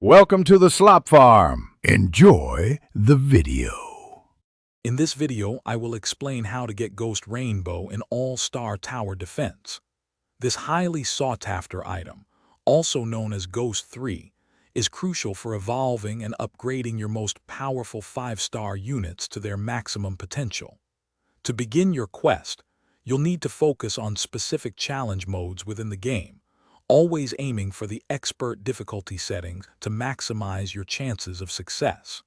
Welcome to the Slop Farm. Enjoy the video. In this video, I will explain how to get Ghost Rainbow in All-Star Tower Defense. This highly sought-after item, also known as Ghost 3, is crucial for evolving and upgrading your most powerful 5-star units to their maximum potential. To begin your quest, you'll need to focus on specific challenge modes within the game, always aiming for the expert difficulty settings to maximize your chances of success.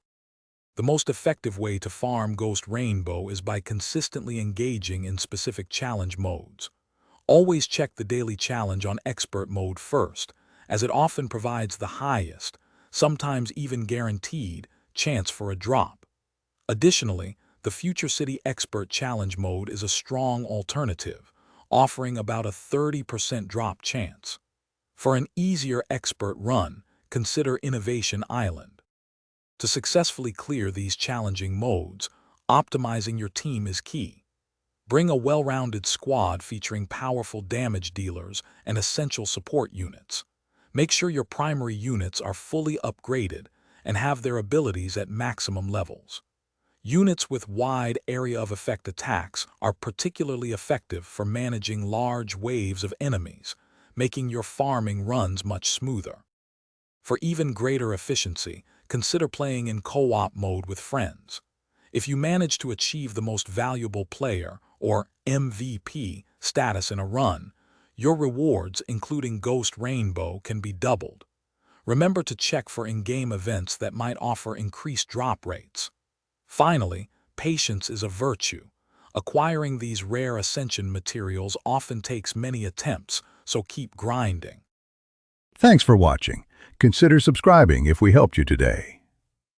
The most effective way to farm Ghost Rainbow is by consistently engaging in specific challenge modes. Always check the daily challenge on expert mode first, as it often provides the highest, sometimes even guaranteed, chance for a drop. Additionally, the Future City Expert Challenge mode is a strong alternative, offering about a 30% drop chance. For an easier expert run, consider Innovation Island. To successfully clear these challenging modes, optimizing your team is key. Bring a well-rounded squad featuring powerful damage dealers and essential support units. Make sure your primary units are fully upgraded and have their abilities at maximum levels. Units with wide area of effect attacks are particularly effective for managing large waves of enemies, making your farming runs much smoother. For even greater efficiency, consider playing in co-op mode with friends. If you manage to achieve the most valuable player, or MVP, status in a run, your rewards, including Ghost Rainbow, can be doubled. Remember to check for in-game events that might offer increased drop rates. Finally, patience is a virtue. Acquiring these rare ascension materials often takes many attempts, so keep grinding. Thanks for watching. Consider subscribing if we helped you today.